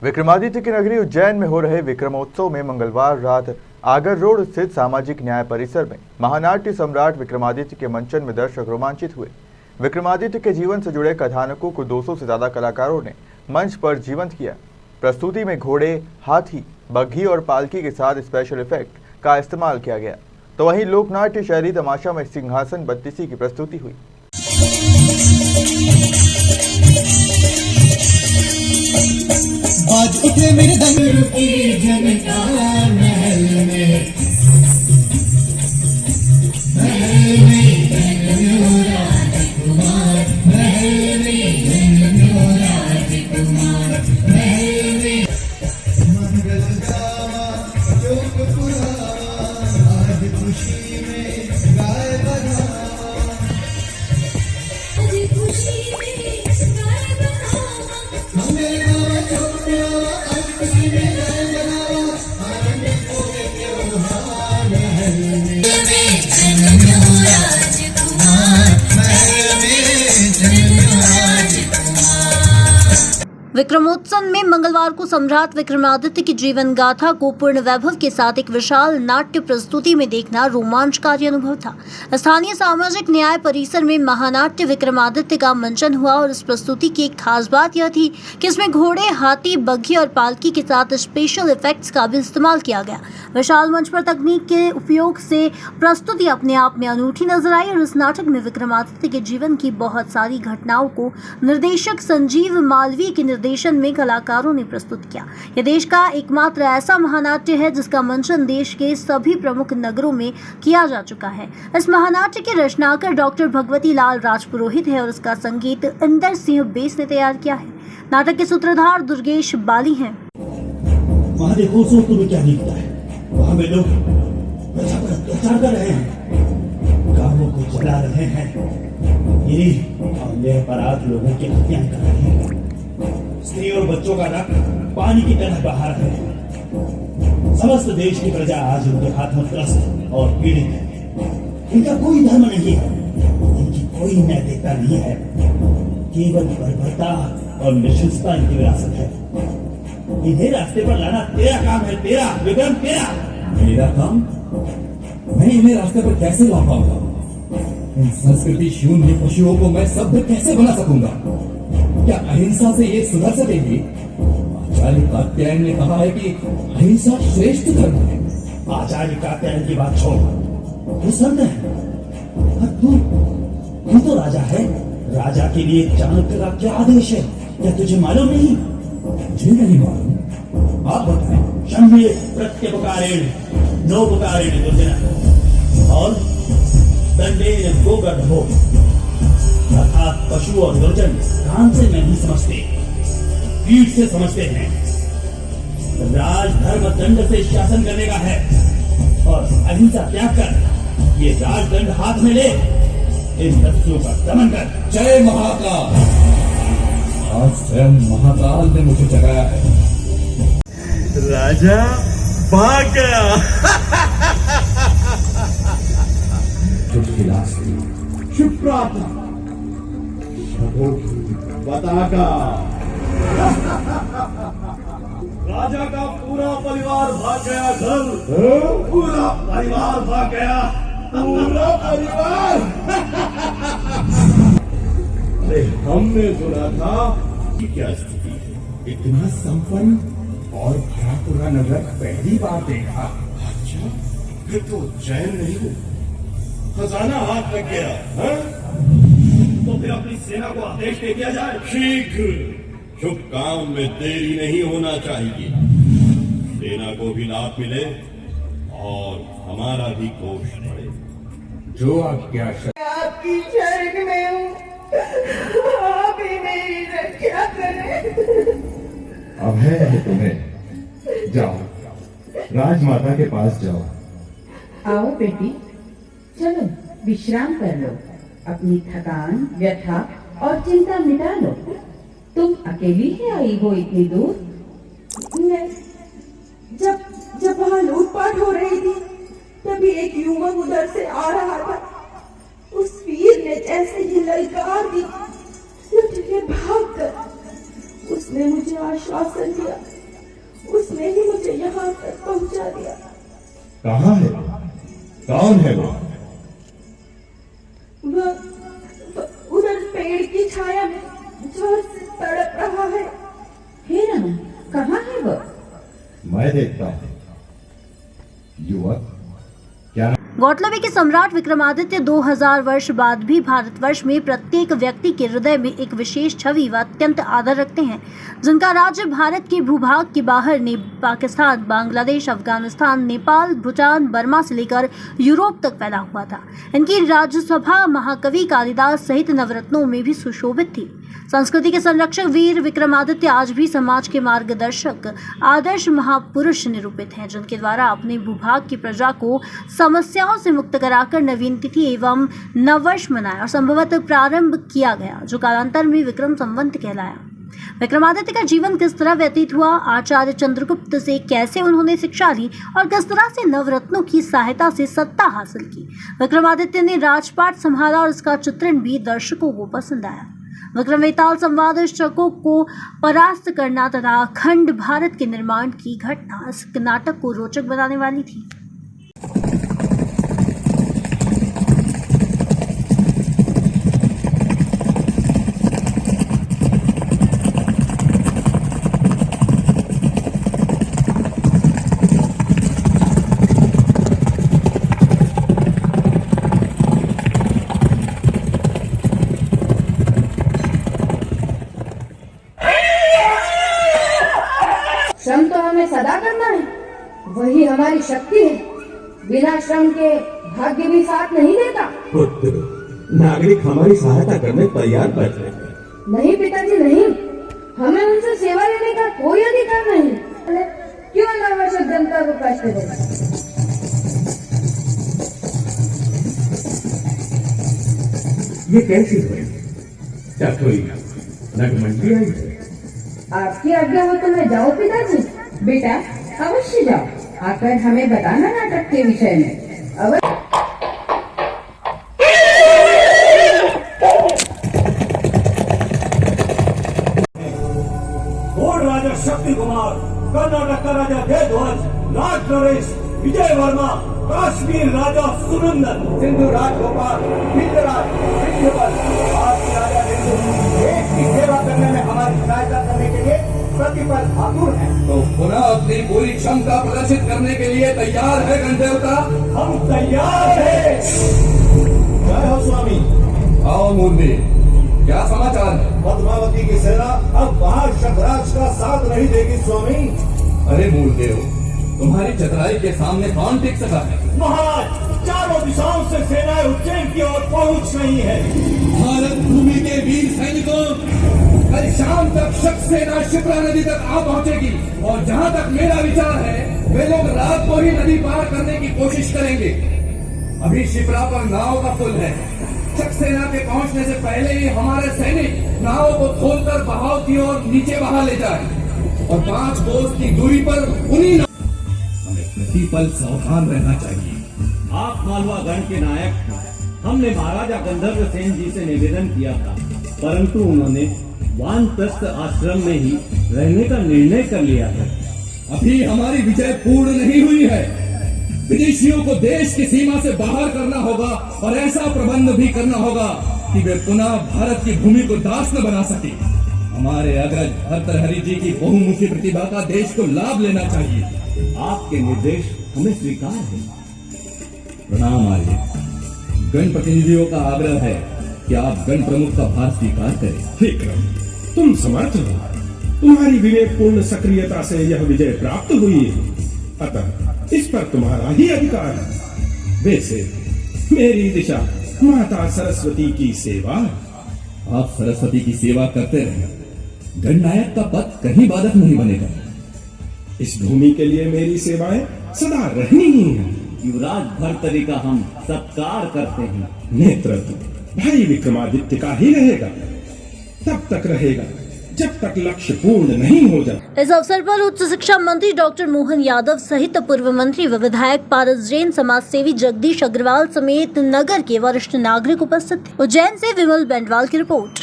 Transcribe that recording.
विक्रमादित्य की नगरी उज्जैन में हो रहे विक्रमोत्सव में मंगलवार रात आगर रोड स्थित सामाजिक न्याय परिसर में महानाट्य सम्राट विक्रमादित्य के मंचन में दर्शक रोमांचित हुए। विक्रमादित्य के जीवन से जुड़े कथानकों को 200 से ज्यादा कलाकारों ने मंच पर जीवंत किया। प्रस्तुति में घोड़े, हाथी, बग्घी और पालकी के साथ स्पेशल इफेक्ट का इस्तेमाल किया गया, तो वहीं लोकनाट्य शैली तमाशा में सिंहासन बत्तीसी की प्रस्तुति हुई। आज उठे मेरे दंगल की जनता महल में राजकुमार, महल में राजकुमार, महल में मंगल गावा जोग पुरावा, आज खुशी में गाए बजावा, आज खुशी में गाए बजावा, मेरे गावा जोग पुरावा, आज खुशी में गाए बजावा, आनंद होवे त्योहार महल में जन्म राजकुमार, महल में जन्म राजकुमार। विक्रमोत्सव में मंगलवार को सम्राट विक्रमादित्य की जीवन गाथा को पूर्ण वैभव के साथ एक विशाल नाट्य प्रस्तुति में देखना रोमांचकारी अनुभव था। स्थानीय सामाजिक न्याय परिसर में महानाट्य विक्रमादित्य का मंचन हुआ और इस प्रस्तुति की एक खास बात यह थी कि इसमें घोड़े, हाथी, बग्घी और पालकी के साथ स्पेशल इफेक्ट्स का भी इस्तेमाल किया गया। विशाल मंच पर तकनीक के उपयोग से प्रस्तुति अपने आप में अनूठी नजर आई और इस नाटक में विक्रमादित्य के जीवन की बहुत सारी घटनाओं को निर्देशक संजीव मालवीय के निर्देशन में कलाकारों ने प्रस्तुत किया। यह देश का एकमात्र ऐसा महानाट्य है जिसका मंचन देश के सभी प्रमुख नगरों में किया जा चुका है। इस महानाट्य के रचनाकार डॉक्टर भगवती लाल राजपुरोहित है और इसका संगीत इंदर सिंह बेस ने तैयार किया है। नाटक के सूत्रधार दुर्गेश बाली हैं। वहाँ देखो सो तुम्हें क्या दिखता है? वहाँ में लोग प्रजा पर अत्याचार कर रहे हैं, गांवों को जला रहे हैं, और निरपराध लोगों की हत्याएं कर रहे हैं। स्त्री और बच्चों का रक्त पानी की तरह बहा रहे हैं। समस्त देश की प्रजा आज उनके हाथों त्रस्त और पीड़ित है। इनका कोई धर्म नहीं है, इनकी कोई नैतिकता नहीं है, केवल बर्बरता और निष्ठुरता इनकी विरासत है। इन्हें रास्ते पर लाना तेरा काम है, तेरा विक्रम, तेरा। मेरा काम? मैं इन्हें रास्ते पर कैसे ला पाऊंगा? इन संस्कृति शून्य पशुओं को मैं सभ्य कैसे बना सकूंगा? क्या अहिंसा से ये सुधर सकेगी? आचार्य कात्यायन ने कहा है कि अहिंसा श्रेष्ठ धर्म है। आचार्य कात्यायन की बात छोड़, तू संत है और तू तो राजा है। राजा के लिए चाणक्य का क्या आदेश है, क्या तुझे मालूम नहीं? मुझे नहीं मालूम, आप बताएं। शम्य प्रत्युपकारेण नोपकारेण दुर्जन और दंडेन गोगर्भो, अर्थात पशु और दुर्जन कान से नहीं समझते, पीठ से समझते हैं। राजधर्म दंड से शासन करने का है और अहिंसा त्याग कर ये राजदंड हाथ में ले इन दस्युओं का दमन कर। जय महाकाल। आज स्वयं महाकाल ने मुझे जगाया है। राजा भाग गया। शुभ विलास, शुभ प्रार्थना, बताका। राजा का पूरा परिवार भाग गया घर, पूरा परिवार भाग गया, पूरा परिवार। अरे हमने सुना था कि क्या स्थिति है, इतना संपन्न और भरा पूरा नगर पहली बार देखा। अच्छा, फिर तो चैन नहीं हो, खजाना हाथ लग गया है? तो फिर अपनी सेना को आदेश दे दिया जाए। शीघ्र, शुभ काम में देरी नहीं होना चाहिए। सेना को भी लाभ मिले और हमारा भी कोष बढ़े। जो आज्ञा। आपकी शरण में हूँ, आप ही मेरी रक्षा करें। अभय है तुम्हें, जाओ राजमाता के पास जाओ। आओ बेटी, चलो विश्राम कर लो, अपनी थकान, व्यथा और चिंता मिटा लो। तुम अकेली ही आई हो इतनी दूर? जब वहाँ लूटपाट हो रही थी तभी एक युवक उधर से आ रहा था। उस वीर ने जैसे ही ललकार दी, लुट के भाग कर उसने मुझे आश्वासन दिया, उसने ही मुझे यहाँ तक पहुँचा दिया। कहाँ है? कौन है वो? वह उधर पेड़ की छाया में जोर से तड़प रहा है। हे राम, कहाँ है वो? मैं देखता हूँ। युवक, क्या गौरतलब है कि सम्राट विक्रमादित्य 2000 वर्ष बाद भी भारतवर्ष में प्रत्येक व्यक्ति के हृदय में एक विशेष छवि व अत्यंत आदर रखते हैं, जिनका राज्य भारत के भूभाग के बाहर ने पाकिस्तान, बांग्लादेश, अफगानिस्तान, नेपाल, भूटान, बर्मा से लेकर यूरोप तक फैला हुआ था। इनकी राज्यसभा महाकवि कालिदास सहित नवरत्नों में भी सुशोभित थी। संस्कृति के संरक्षक वीर विक्रमादित्य आज भी समाज के मार्गदर्शक आदर्श महापुरुष निरूपित हैं, जिनके द्वारा अपने भूभाग की प्रजा को समस्याओं से मुक्त कराकर नवीन तिथि एवं नववर्ष मनाया और संभवतः प्रारंभ किया गया, जो कालांतर में विक्रम संवत कहलाया। विक्रमादित्य का जीवन किस तरह व्यतीत हुआ, आचार्य चंद्रगुप्त से कैसे उन्होंने शिक्षा ली और किस तरह से नवरत्नों की सहायता से सत्ता हासिल की। विक्रमादित्य ने राजपाट संभाला और इसका चित्रण भी दर्शकों को पसंद आया। विक्रम वेताल संवाद शकों को परास्त करना तथा अखंड भारत के निर्माण की घटना इस नाटक को रोचक बनाने वाली थी। श्रम तो हमें सदा करना है, वही हमारी शक्ति है। बिना श्रम के भाग्य भी साथ नहीं देता। पुत्र, नागरिक हमारी सहायता करने तैयार बैठे हैं। नहीं पिताजी नहीं, हमें उनसे सेवा लेने का कोई अधिकार नहीं। क्यों अनावश्यक जनता को कष्ट देना? ये कैसी हुई? क्या कोई नगमंडी आई है? आपकी आज्ञा हो तो मैं जाऊँ पिताजी? बेटा अवश्य जाओ, आकर हमें बताना नाटक के विषय में। अवश्य। गोड राजा शक्ति कुमार, कर्नाटक का राजा जयध्वज, राज नरेश, विजय वर्मा, काश्मीर राजा सुनंदन, सिंधु राजगोपाल, विंध्यराज, विंध्यवल, भारतीय राजा हिंदू देश की सेवा करने में हमारी सहायता करने के लिए प्रतिपल आतुर है। तो पुनः अपनी पूरी क्षमता प्रदर्शित करने के लिए तैयार है गणदेवता? हम तैयार हैं। जय हो स्वामी। आओ मूर्ति, क्या समाचार है? पद्मावती की सेना अब महाशतराज का साथ नहीं देगी स्वामी। अरे मूलदेव, तुम्हारी चतुराई के सामने कौन टिक सका है? महाराज, चारों दिशाओं से सेनाएं उज्जैन की ओर पहुंच रही है। भारत भूमि के वीर सैनिकों, कल शाम तक शक सेना शिप्रा नदी तक आ पहुंचेगी और जहां तक मेरा विचार है, वे लोग रात को ही नदी पार करने की कोशिश करेंगे। अभी शिप्रा पर नाव का पुल है। शक सेना के पहुंचने से पहले ही हमारे सैनिक नाव को खोलकर बहाव की ओर नीचे बहा ले जाए और 5 कोस की दूरी पर उन्हीं हमें प्रतिपल सावधान रहना चाहिए। आप मालवा गण के नायक, हमने महाराजा गंधर्व सेन जी से निवेदन किया था, परंतु उन्होंने वानप्रस्थ आश्रम में ही रहने का निर्णय कर लिया है। अभी हमारी विजय पूर्ण नहीं हुई है। विदेशियों को देश की सीमा से बाहर करना होगा और ऐसा प्रबंध भी करना होगा कि वे पुनः भारत की भूमि को दास न बना सके। हमारे अग्रज भर्तृहरि जी की बहुमुखी प्रतिभा का देश को लाभ लेना चाहिए। आपके निर्देश हमें स्वीकार है। प्रणाम आर्य। गण प्रतिनिधियों का आग्रह है कि आप गण प्रमुख का भार स्वीकार करें। विक्रम, तुम समर्थ हो। तुम्हारी विवेकपूर्ण सक्रियता से यह विजय प्राप्त हुई है, अतः इस पर तुम्हारा ही अधिकार है। वैसे मेरी दिशा माता सरस्वती की सेवा है। आप सरस्वती की सेवा करते रहे, गणनायक का पद कहीं बाधक नहीं बनेगा। इस भूमि के लिए मेरी सेवाएं सदा रहनी ही है। युवराज भर्तृहरि का हम सत्कार करते हैं। नेतृत्व भाई विक्रमादित्य का ही रहेगा, तब तक रहेगा जब तक लक्ष्य पूर्ण नहीं हो जाए। इस अवसर पर उच्च शिक्षा मंत्री डॉक्टर मोहन यादव सहित पूर्व मंत्री व विधायक पारस जैन, समाज सेवी जगदीश अग्रवाल समेत नगर के वरिष्ठ नागरिक उपस्थित थे। उज्जैन से विमल बेंडवाल की रिपोर्ट।